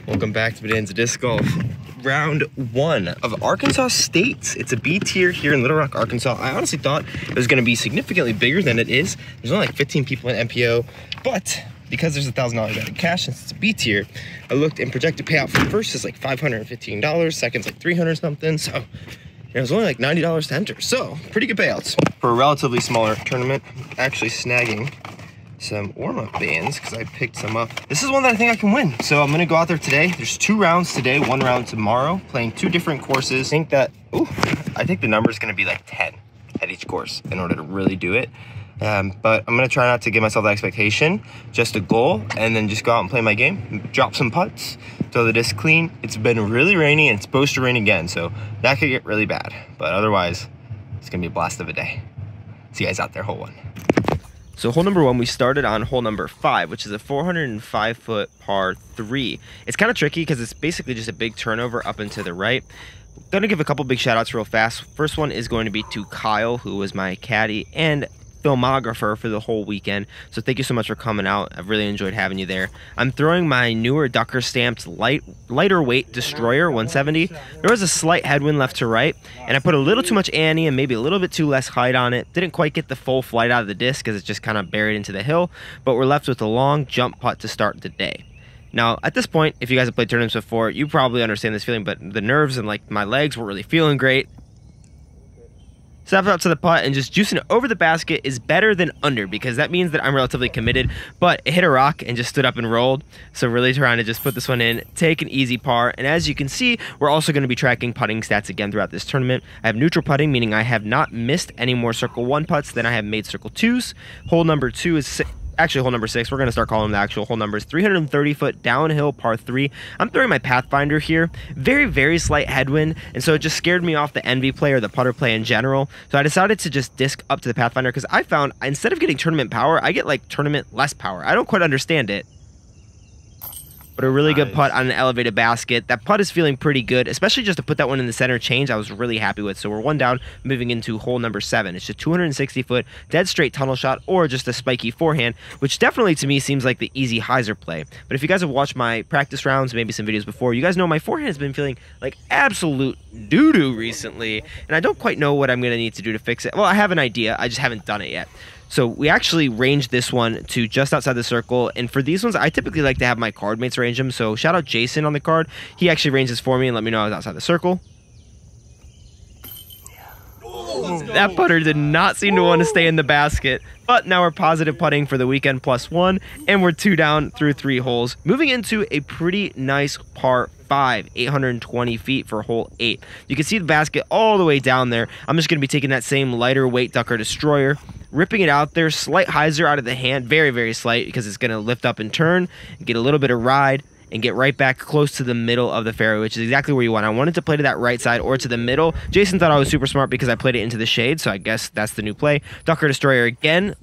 Welcome back to Bonanza Disc Golf. Round 1 of Arkansas State. It's a B tier here in Little Rock, Arkansas. I honestly thought it was going to be significantly bigger than it is. There's only like 15 people in MPO, but because there's $1,000 out of cash since it's a B tier, I looked and projected payout for first is like $515, second's like 300 something. So it was only like $90 to enter. So pretty good payouts for a relatively smaller tournament. Actually snagging some warm-up bands because I picked some up. This is one that I think I can win. So I'm gonna go out there today. There's 2 rounds today, 1 round tomorrow, playing 2 different courses. I think the number is gonna be like 10 at each course in order to really do it. But I'm gonna try not to give myself the expectation, just a goal, and then just go out and play my game, drop some putts, throw the disc clean. It's been really rainy and it's supposed to rain again, so that could get really bad. But otherwise, it's gonna be a blast of a day. See you guys out there, hole 1. So hole number 1, we started on hole number 5, which is a 405-foot par 3. It's kind of tricky because it's basically just a big turnover up and to the right. Gonna give a couple big shout outs real fast. First one is going to be to Kyle, who was my caddy and filmographer for the whole weekend. So thank you so much for coming out. I've really enjoyed having you there. I'm throwing my newer Ducker Stamped lighter weight Destroyer 170. There was a slight headwind left to right, and I put a little too much ante and maybe a little bit too less height on it. Didn't quite get the full flight out of the disc because it's just kind of buried into the hill, but we're left with a long jump putt to start the day. Now, at this point, if you guys have played tournaments before, you probably understand this feeling, but the nerves and like my legs were really feeling great. Step up to the putt and just juicing it over the basket is better than under because that means that I'm relatively committed, but it hit a rock and just stood up and rolled. So really trying to just put this one in, take an easy par. And as you can see, we're also going to be tracking putting stats again throughout this tournament. I have neutral putting, meaning I have not missed any more circle 1 putts than I have made circle 2s. Hole number 2 is actually hole number 6. We're going to start calling the actual hole numbers. 330-foot downhill par 3. I'm throwing my Pathfinder here. Very, very slight headwind, and so it just scared me off the Envy play or the putter play in general. So I decided to just disc up to the Pathfinder because I found instead of getting tournament power, I get like tournament less power. I don't quite understand it. But a really good putt on an elevated basket. That putt is feeling pretty good, especially just to put that one in the center change. I was really happy with. So we're 1 down, moving into hole number 7. It's just 260-foot dead straight tunnel shot or just a spiky forehand, which definitely to me seems like the easy hyzer play. But if you guys have watched my practice rounds, maybe some videos before, you guys know my forehand has been feeling like absolute doo-doo recently, and I don't quite know what I'm going to need to do to fix it. Well, I have an idea. I just haven't done it yet. So we actually ranged this one to just outside the circle, and for these ones, I typically like to have my card mates range them, so shout out Jason on the card. He actually ranged this for me and let me know I was outside the circle. That putter did not seem to want to stay in the basket, but now we're positive putting for the weekend +1, and we're 2 down through 3 holes. Moving into a pretty nice par 5, 820 feet for hole 8. You can see the basket all the way down there. I'm just going to be taking that same lighter weight Ducker Destroyer, ripping it out there, slight hyzer out of the hand, very, very slight because it's going to lift up and turn, get a little bit of ride, and get right back close to the middle of the fairway, which is exactly where you want. I wanted to play to that right side or to the middle. Jason thought I was super smart because I played it into the shade, so I guess that's the new play. Ducker Destroyer again.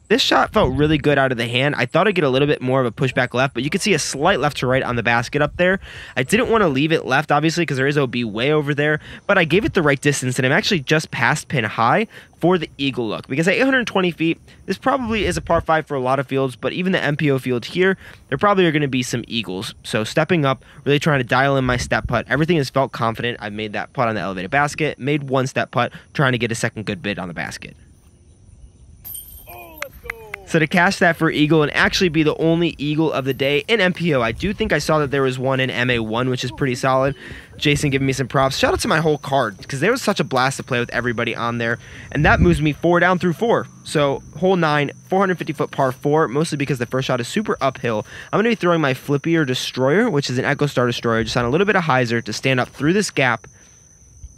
This shot felt really good out of the hand. I thought I'd get a little bit more of a pushback left, but you can see a slight left to right on the basket up there. I didn't want to leave it left, obviously, because there is OB way over there, but I gave it the right distance, and I'm actually just past pin high for the eagle look. Because at 820 feet, this probably is a par 5 for a lot of fields, but even the MPO field here, there probably are going to be some eagles. So stepping up, really trying to dial in my step putt. Everything has felt confident. I made that putt on the elevated basket, made 1 step putt, trying to get a second good bid on the basket. So to cash that for eagle and actually be the only eagle of the day in MPO, I do think I saw that there was one in MA1, which is pretty solid. Jason giving me some props. Shout out to my whole card because there was such a blast to play with everybody on there. And that moves me 4 down through 4. So hole 9, 450-foot par 4, mostly because the first shot is super uphill. I'm going to be throwing my Flippier Destroyer, which is an Echo Star Destroyer, just on a little bit of hyzer to stand up through this gap.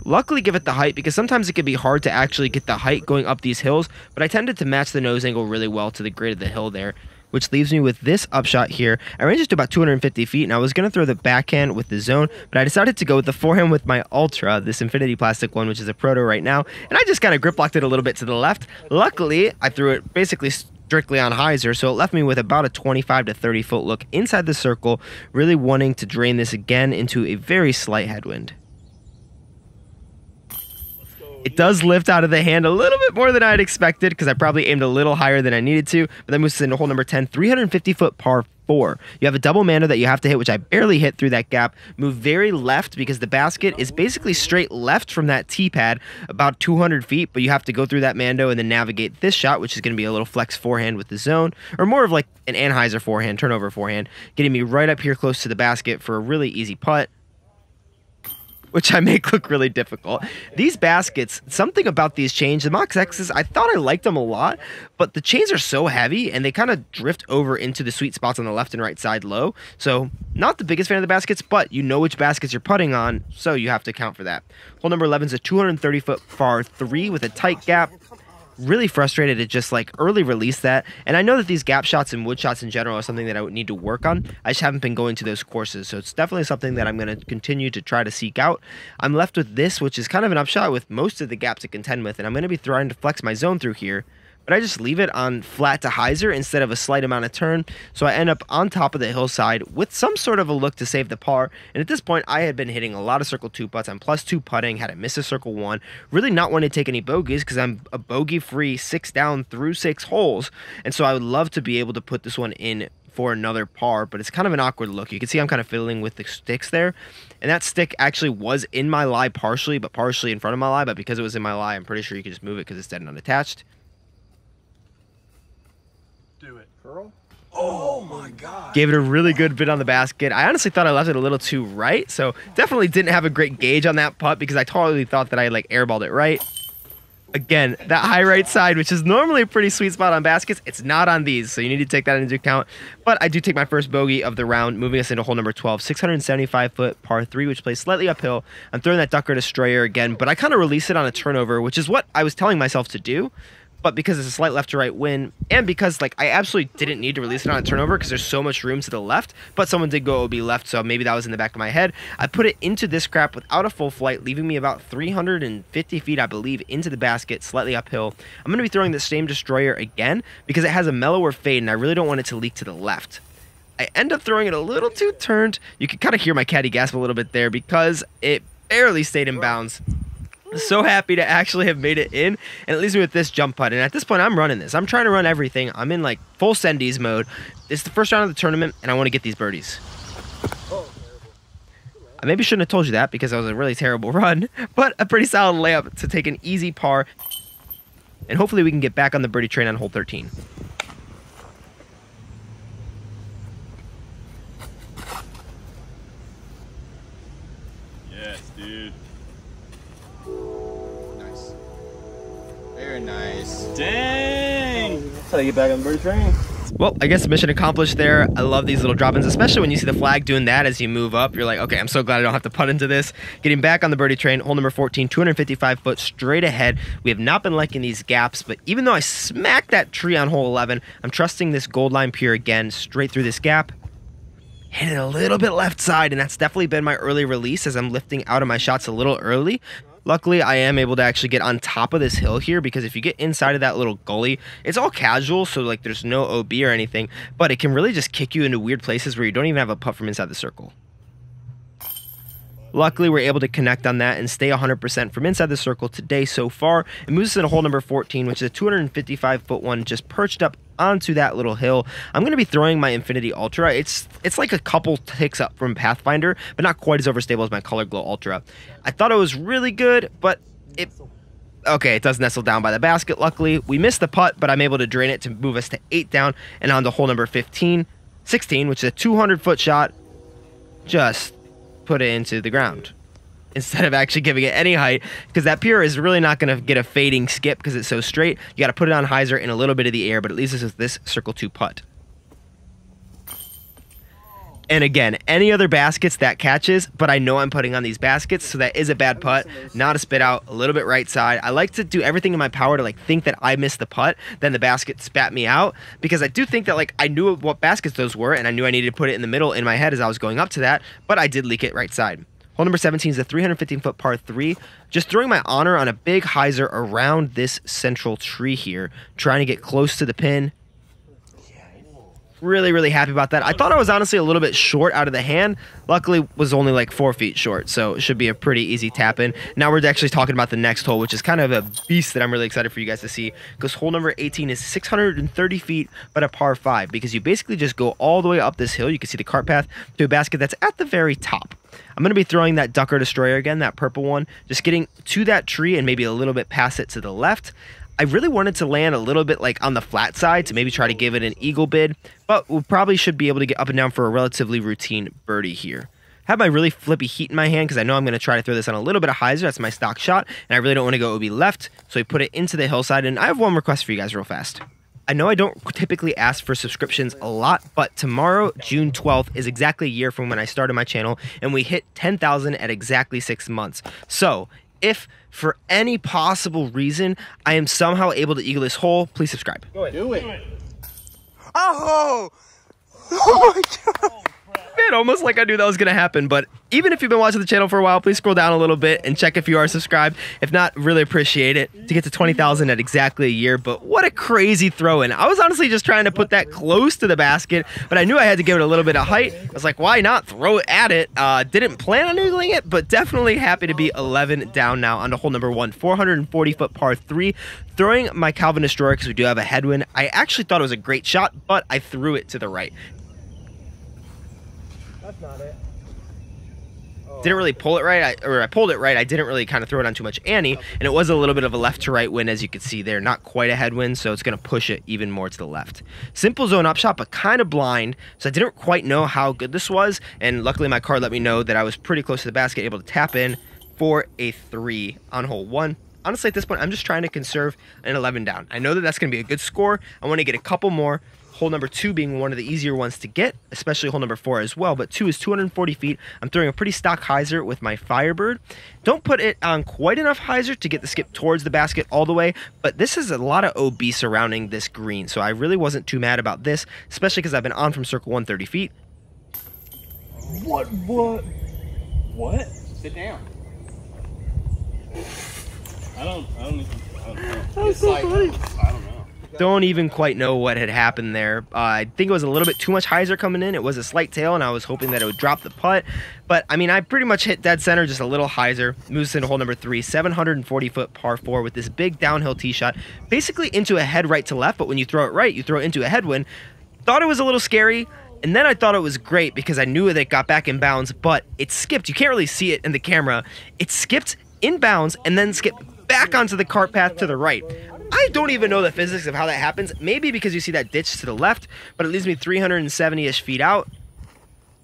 Luckily give it the height because sometimes it can be hard to actually get the height going up these hills, but I tended to match the nose angle really well to the grade of the hill there, which leaves me with this upshot here. I ranged it to about 250 feet, and I was going to throw the backhand with the zone, but I decided to go with the forehand with my Ultra, this Infinity Plastic one, which is a proto right now, and I just kind of grip locked it a little bit to the left. Luckily, I threw it basically strictly on hyzer, so it left me with about a 25 to 30 foot look inside the circle, really wanting to drain this again into a very slight headwind. It does lift out of the hand a little bit more than I'd expected because I probably aimed a little higher than I needed to, but that moves us into hole number 10, 350-foot par 4. You have a double mando that you have to hit, which I barely hit through that gap. Move very left because the basket is basically straight left from that tee pad, about 200 feet, but you have to go through that mando and then navigate this shot, which is going to be a little flex forehand with the zone, or more of like an Anheuser forehand, turnover forehand, getting me right up here close to the basket for a really easy putt, which I make look really difficult. These baskets, something about these chains, the Mox X's, I thought I liked them a lot, but the chains are so heavy and they kind of drift over into the sweet spots on the left and right side low. So not the biggest fan of the baskets, but you know which baskets you're putting on, so you have to account for that. Hole number 11 is a 230-foot par 3 with a tight gap. Really frustrated to just like early release that, and I know that these gap shots and wood shots in general are something that I would need to work on. I just haven't been going to those courses, so it's definitely something that I'm going to continue to try to seek out. I'm left with this, which is kind of an upshot with most of the gaps to contend with, and I'm going to be trying to flex my zone through here, but I just leave it on flat to hyzer instead of a slight amount of turn, so I end up on top of the hillside with some sort of a look to save the par. And at this point, I had been hitting a lot of circle 2 putts. I'm +2 putting, had to miss a circle 1, really not wanting to take any bogeys because I'm a bogey-free 6 down through 6 holes, and so I would love to be able to put this one in for another par, but it's kind of an awkward look. You can see I'm kind of fiddling with the sticks there, and that stick actually was in my lie partially, but partially in front of my lie, but because it was in my lie, I'm pretty sure you can just move it because it's dead and unattached. Do it. Curl? Oh my God. Gave it a really good bit on the basket. I honestly thought I left it a little too right, so definitely didn't have a great gauge on that putt because I totally thought that I like airballed it right. Again, that high right side, which is normally a pretty sweet spot on baskets, it's not on these, so you need to take that into account. But I do take my first bogey of the round, moving us into hole number 12, 675-foot par 3, which plays slightly uphill. I'm throwing that Ducker Destroyer again, but I kind of release it on a turnover, which is what I was telling myself to do. But because it's a slight left to right win, and because like I absolutely didn't need to release it on a turnover because there's so much room to the left, but someone did go OB left, so maybe that was in the back of my head. I put it into this crap without a full flight, leaving me about 350 feet, I believe, into the basket, slightly uphill. I'm going to be throwing the same Destroyer again because it has a mellower fade, and I really don't want it to leak to the left. I end up throwing it a little too turned. You can kind of hear my caddy gasp a little bit there because it barely stayed in bounds. So happy to actually have made it in, and it leaves me with this jump putt. And at this point, I'm running this. I'm trying to run everything. I'm in like full sendies mode. It's the first round of the tournament, and I want to get these birdies. I maybe shouldn't have told you that because that was a really terrible run, but a pretty solid layup to take an easy par. And hopefully we can get back on the birdie train on hole 13. Yes, dude. Very nice. Dang! That's how you get back on the birdie train. Well, I guess mission accomplished there. I love these little drop-ins, especially when you see the flag doing that as you move up. You're like, okay, I'm so glad I don't have to putt into this. Getting back on the birdie train, hole number 14, 255 foot straight ahead. We have not been liking these gaps, but even though I smacked that tree on hole 11, I'm trusting this gold line pier again, straight through this gap. Hit it a little bit left side, and that's definitely been my early release as I'm lifting out of my shots a little early. Luckily, I am able to actually get on top of this hill here because if you get inside of that little gully, it's all casual, so like there's no OB or anything, but it can really just kick you into weird places where you don't even have a putt from inside the circle. Luckily, we're able to connect on that and stay 100% from inside the circle today so far. It moves us into hole number 14, which is a 255-foot one just perched up onto that little hill. I'm going to be throwing my Infinity Ultra. It's like a couple ticks up from Pathfinder, but not quite as overstable as my Color Glow Ultra. I thought it was really good, but it does nestle down by the basket, luckily. We missed the putt, but I'm able to drain it to move us to 8 down and on to hole number 16, which is a 200-foot shot. Just put it into the ground instead of actually giving it any height because that pier is really not going to get a fading skip because it's so straight. You got to put it on hyzer in a little bit of the air, but it leaves us with this circle 2 putt. And again, any other baskets that catches, but I know I'm putting on these baskets, so that is a bad putt. Not a spit out, a little bit right side. I like to do everything in my power to like think that I missed the putt, then the basket spat me out, because I do think that like I knew what baskets those were, and I knew I needed to put it in the middle in my head as I was going up to that, but I did leak it right side. Hole number 17 is a 315-foot par 3. Just throwing my honor on a big hyzer around this central tree here, trying to get close to the pin. Really happy about that. I thought I was honestly a little bit short out of the hand. Luckily, was only like 4 feet short, so it should be a pretty easy tap in. Now we're actually talking about the next hole, which is kind of a beast that I'm really excited for you guys to see, because hole number 18 is 630 feet, but a par 5, because you basically just go all the way up this hill. You can see the cart path to a basket that's at the very top. I'm going to be throwing that Ducker Destroyer again, that purple one, just getting to that tree and maybe a little bit past it to the left. I really wanted to land a little bit like on the flat side to maybe try to give it an eagle bid, but we probably should be able to get up and down for a relatively routine birdie here. Have my really flippy heat in my hand because I know I'm going to try to throw this on a little bit of hyzer. That's my stock shot, and I really don't want to go OB left, so we put it into the hillside. And I have one request for you guys real fast. I know I don't typically ask for subscriptions a lot, but tomorrow, June 12th, is exactly a year from when I started my channel, and we hit 10,000 at exactly 6 months. So if for any possible reason I am somehow able to eagle this hole, please subscribe. Go ahead. Do it. Oh! Oh my God! Man, almost like I knew that was gonna happen. But even if you've been watching the channel for a while, please scroll down a little bit and check if you are subscribed. If not, really appreciate it to get to 20,000 at exactly a year. But what a crazy throw in. I was honestly just trying to put that close to the basket, but I knew I had to give it a little bit of height. I was like, why not throw it at it? Didn't plan on eagling it, but definitely happy to be 11 down now on to hole number 1, 440-foot par 3. Throwing my Calvin Destroyer because we do have a headwind. I actually thought it was a great shot, but I threw it to the right. That's not it. Didn't really pull it right, I pulled it right. I didn't really kind of throw it on too much ante, and it was a little bit of a left to right wind, as you can see there. Not quite a headwind, so it's going to push it even more to the left. Simple zone up shot, but kind of blind, so I didn't quite know how good this was, and luckily my card let me know that I was pretty close to the basket, able to tap in for a 3 on hole 1. Honestly, at this point, I'm just trying to conserve an 11 down. I know that that's going to be a good score. I want to get a couple more. Hole number 2 being one of the easier ones to get, especially hole number 4 as well, but 2 is 240 feet. I'm throwing a pretty stock hyzer with my Firebird. Don't put it on quite enough hyzer to get the skip towards the basket all the way, but this is a lot of OB surrounding this green, so I really wasn't too mad about this, especially because I've been on from circle 130 feet. What? Sit down. I don't know. That was so funny. I don't know. Don't even quite know what had happened there. I think it was a little bit too much hyzer coming in. It was a slight tail, and I was hoping that it would drop the putt. But, I mean, I pretty much hit dead center, just a little hyzer. Moves into hole number 3, 740-foot par 4 with this big downhill tee shot. Basically into a head right to left, but when you throw it right, you throw it into a headwind. Thought it was a little scary, and then I thought it was great because I knew that it got back in bounds, but it skipped. You can't really see it in the camera. It skipped in bounds and then skipped back onto the cart path to the right. I don't even know the physics of how that happens. Maybe because you see that ditch to the left, but it leaves me 370-ish feet out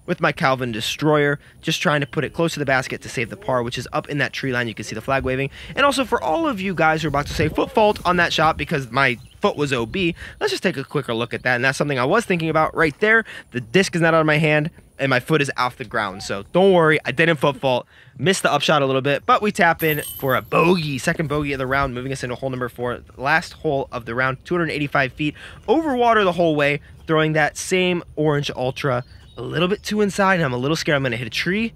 with my Calvin Destroyer, just trying to put it close to the basket to save the par, which is up in that tree line. You can see the flag waving. And also for all of you guys who are about to say foot fault on that shot because my foot was OB, let's just take a quicker look at that. And that's something I was thinking about right there. The disc is not out of my hand, and my foot is off the ground. So don't worry, I didn't foot fault. Missed the upshot a little bit, but we tap in for a bogey, second bogey of the round, moving us into hole number 4, last hole of the round, 285 feet, over water the whole way, throwing that same orange Ultra a little bit too inside, and I'm a little scared I'm going to hit a tree.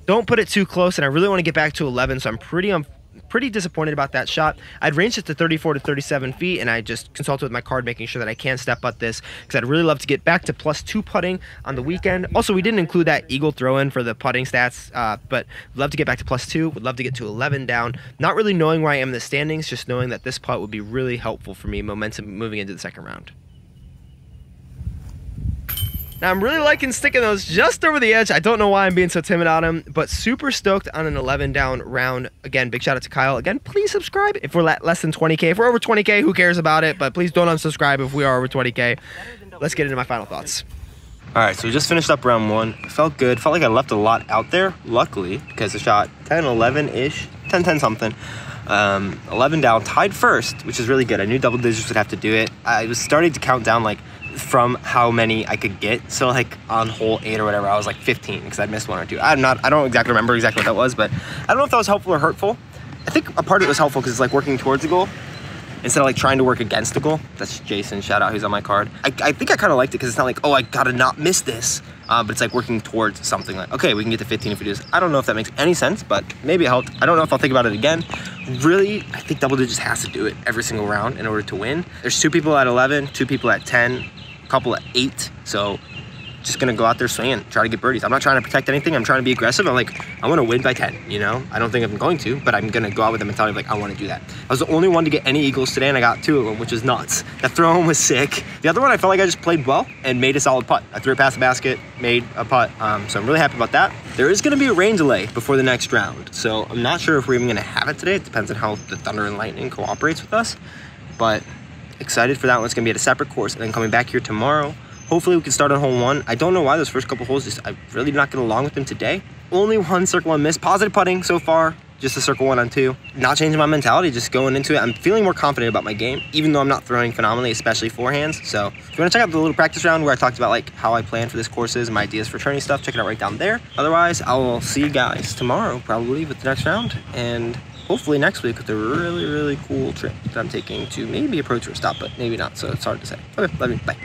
Don't put it too close, and I really want to get back to 11, so I'm pretty disappointed about that shot. I'd ranged it to 34 to 37 feet, and I just consulted with my card, making sure that I can step putt this, because I'd really love to get back to +2 putting on the weekend. Also, we didn't include that eagle throw-in for the putting stats, but would love to get back to +2, would love to get to 11 down. Not really knowing where I am in the standings, just knowing that this putt would be really helpful for me, momentum moving into the second round. Now, I'm really liking sticking those just over the edge. I don't know why I'm being so timid on them, but super stoked on an 11 down round. Again, big shout out to Kyle. Again, please subscribe if we're at less than 20K. If we're over 20K, who cares about it? But please don't unsubscribe if we are over 20K. Let's get into my final thoughts. All right, so we just finished up round 1. Felt good. Felt like I left a lot out there, luckily, because I shot 10, 11-ish, 10, 10 something. 11 down, tied first, which is really good. I knew double digits would have to do it. I was starting to count down, like, from how many I could get. So like on hole 8 or whatever, I was like 15 because I'd missed 1 or 2. I don't exactly remember exactly what that was, but I don't know if that was helpful or hurtful. I think a part of it was helpful because it's like working towards the goal instead of like trying to work against the goal. That's Jason, shout out, who's on my card. I think I kind of liked it because it's not like, oh, I gotta not miss this. But it's like working towards something like, okay, we can get to 15 if we do this. I don't know if that makes any sense, but maybe it helped. I don't know if I'll think about it again. Really, I think double digits has to do it every single round in order to win. There's 2 people at 11, 2 people at 10. a couple at 8. So just gonna go out there swinging, try to get birdies. I'm not trying to protect anything. I'm trying to be aggressive. I want to win by 10, you know? I don't think I'm going to, but I'm gonna go out with the mentality of like, I want to do that. I was the only one to get any eagles today, and I got 2 of them, which is nuts. That throw-in was sick. The other one, I felt like I just played well and made a solid putt. I threw it past the basket, made a putt. So I'm really happy about that. There is gonna be a rain delay before the next round. So I'm not sure if we're even gonna have it today. It depends on how the thunder and lightning cooperates with us, but excited for that one. It's gonna be at a separate course, and then coming back here tomorrow. Hopefully we can start on hole 1. I don't know why those first couple holes, I really did not get along with them today. Only 1 circle and miss. Positive putting so far. Just a circle 1 on 2. Not changing my mentality, just going into it. I'm feeling more confident about my game, even though I'm not throwing phenomenally, especially forehands. So if you want to check out the little practice round where I talked about like how I plan for this courses, my ideas for tourney stuff, check it out right down there. Otherwise, I will see you guys tomorrow, probably with the next round. And hopefully next week with a really, really cool trip that I'm taking to maybe a Pro Tour stop, but maybe not. So it's hard to say. Okay, love you. Bye.